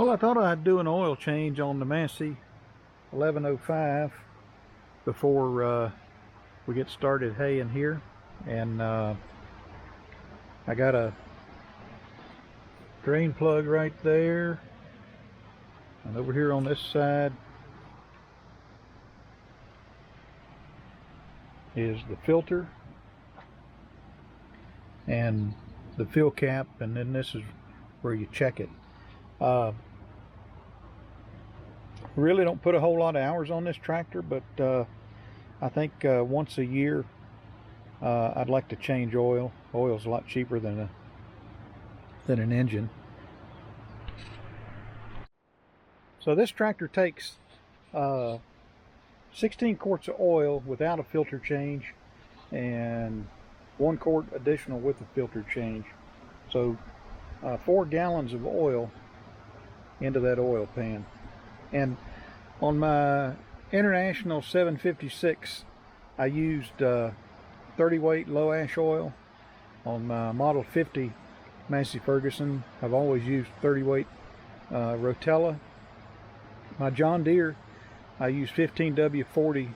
Well, I thought I'd do an oil change on the Massey 1105 before we get started haying here. And I got a drain plug right there, and over here on this side is the filter and the fill cap, and then this is where you check it. Really don't put a whole lot of hours on this tractor, but I think once a year I'd like to change oil. Oil's a lot cheaper than an engine. So this tractor takes 16 quarts of oil without a filter change and 1 quart additional with a filter change. So 4 gallons of oil into that oil pan. And on my International 756 I used 30 weight low ash oil. On my Model 50 Massey Ferguson I've always used 30 weight Rotella. My John Deere I use 15W40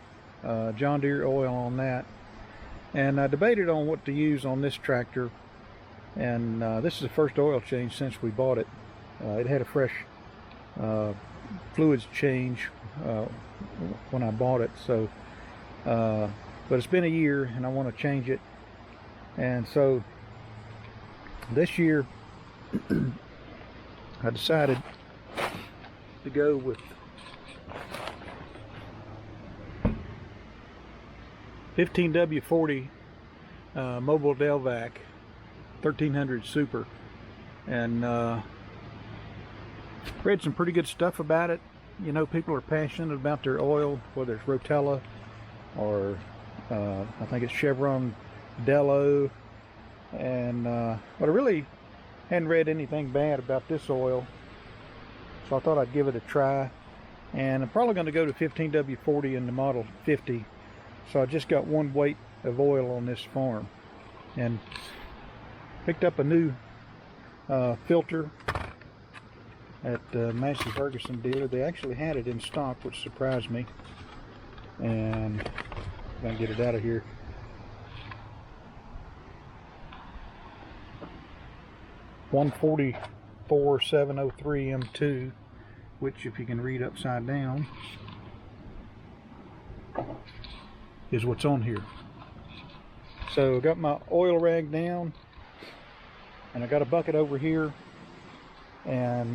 John Deere oil on that. And I debated on what to use on this tractor, and this is the first oil change since we bought it. It had a fresh fluids change when I bought it, so but it's been a year and I want to change it. And so this year I decided to go with 15W40 Mobile Delvac 1300 Super, and read some pretty good stuff about it. You know, people are passionate about their oil, whether it's Rotella or I think it's Chevron Delo, and but I really hadn't read anything bad about this oil, so I thought I'd give it a try. And I'm probably going to go to 15W40 in the Model 50. So I just got 1 weight of oil on this farm, and picked up a new filter at Massey Ferguson dealer. They actually had it in stock, which surprised me. And I'm gonna get it out of here. $144,703 M2, which, if you can read upside down, is what's on here. So I got my oil rag down, and I got a bucket over here, and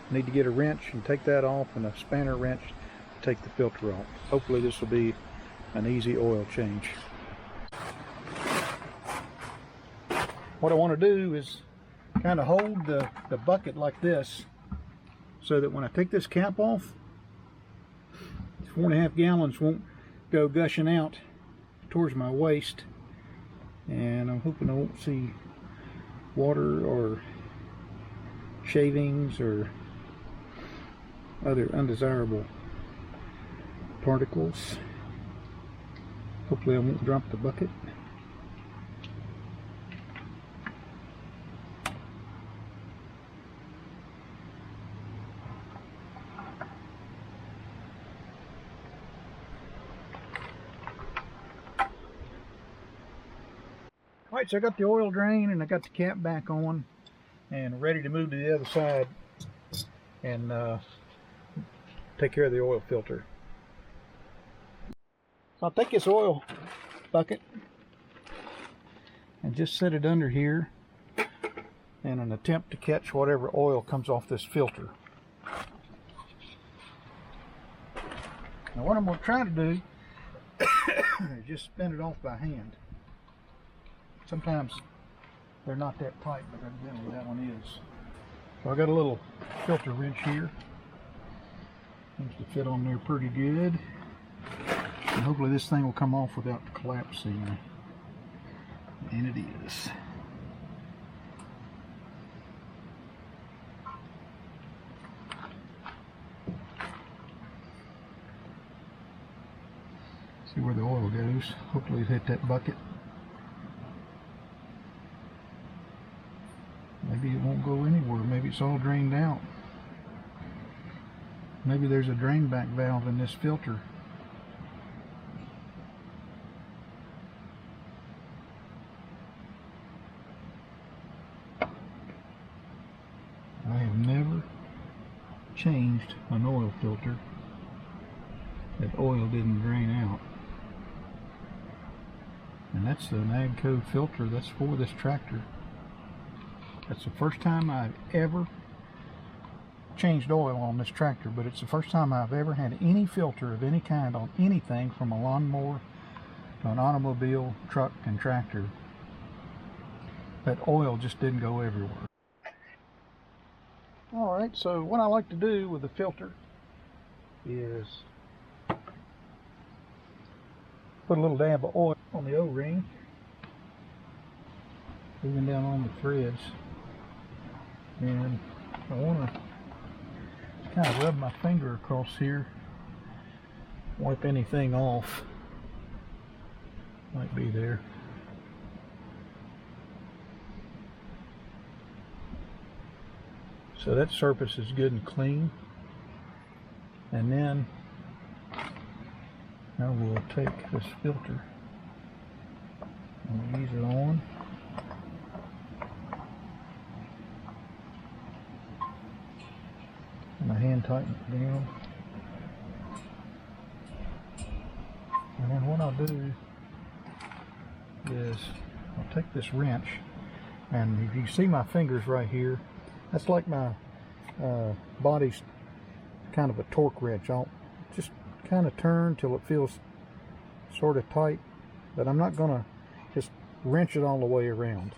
need to get a wrench and take that off, and a spanner wrench to take the filter off. Hopefully this will be an easy oil change. What I want to do is kind of hold the bucket like this, so that when I take this cap off, 4.5 gallons won't go gushing out towards my waist. And I'm hoping I won't see water or shavings or other undesirable particles. Hopefully I won't drop the bucket. Alright, so I got the oil drain and I got the cap back on and ready to move to the other side and take care of the oil filter. So I'll take this oil bucket and just set it under here in an attempt to catch whatever oil comes off this filter. Now what I'm going to try to do is just spin it off by hand. Sometimes they're not that tight, but evidently that one is. So I got a little filter wrench here. Seems to fit on there pretty good. And hopefully this thing will come off without collapsing. And it is. See where the oil goes. Hopefully it hit that bucket. Maybe it won't go anywhere. Maybe it's all drained out. Maybe there's a drain back valve in this filter. I have never changed an oil filter that oil didn't drain out. And that's an AGCO filter that's for this tractor. That's the first time I've ever changed oil on this tractor, but it's the first time I've ever had any filter of any kind on anything, from a lawnmower to an automobile, truck, and tractor, that oil just didn't go everywhere. Alright, so what I like to do with the filter is put a little dab of oil on the O-ring, even down on the threads, and I want to kind of rub my finger across here, wipe anything off, might be there. So that surface is good and clean. And then I will take this filter and ease it on. And my hand tighten it down. And then what I'll do is I'll take this wrench, and if you see my fingers right here, that's like my body's kind of a torque wrench. I'll just kind of turn till it feels sort of tight, but I'm not going to just wrench it all the way around.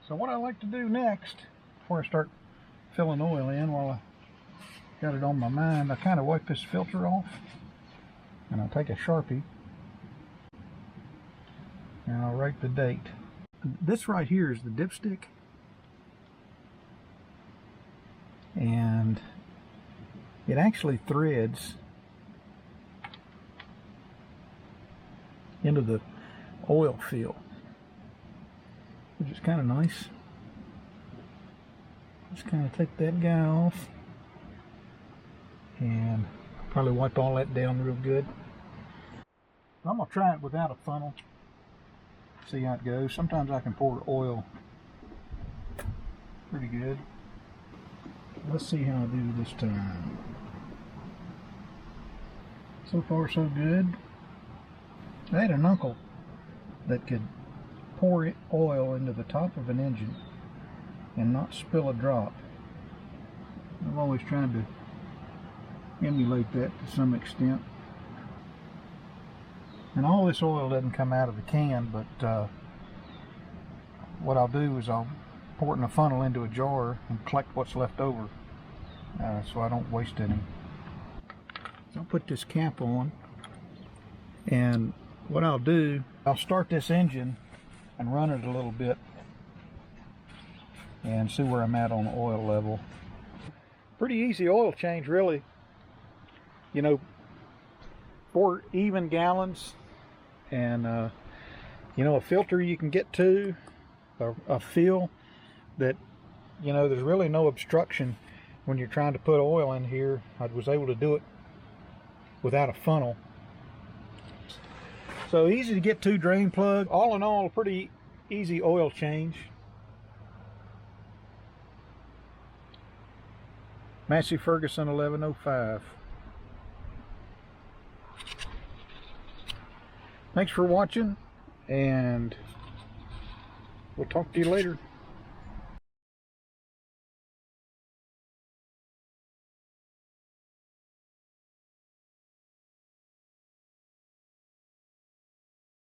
So what I like to do next, before I start filling oil in, while I got it on my mind, I kind of wipe this filter off, and I'll take a Sharpie and I'll write the date. This right here is the dipstick, and it actually threads into the oil fill, which is kind of nice. Just kind of take that guy off and probably wipe all that down real good. I'm going to try it without a funnel, see how it goes. Sometimes I can pour oil pretty good. Let's see how I do this time. So far so good. I had an uncle that could pour oil into the top of an engine and not spill a drop. I've always tried to emulate that to some extent. And all this oil doesn't come out of the can, but what I'll do is I'll pour it in a funnel into a jar and collect what's left over, so I don't waste any. So I'll put this cap on, and what I'll do, I'll start this engine and run it a little bit and see where I'm at on the oil level. Pretty easy oil change, really. You know, 4 even gallons, and you know, a filter you can get to, a fill that, you know, there's really no obstruction when you're trying to put oil in here. I was able to do it without a funnel. So easy to get to drain plug. All in all, a pretty easy oil change. Massey Ferguson 1105. Thanks for watching, and we'll talk to you later.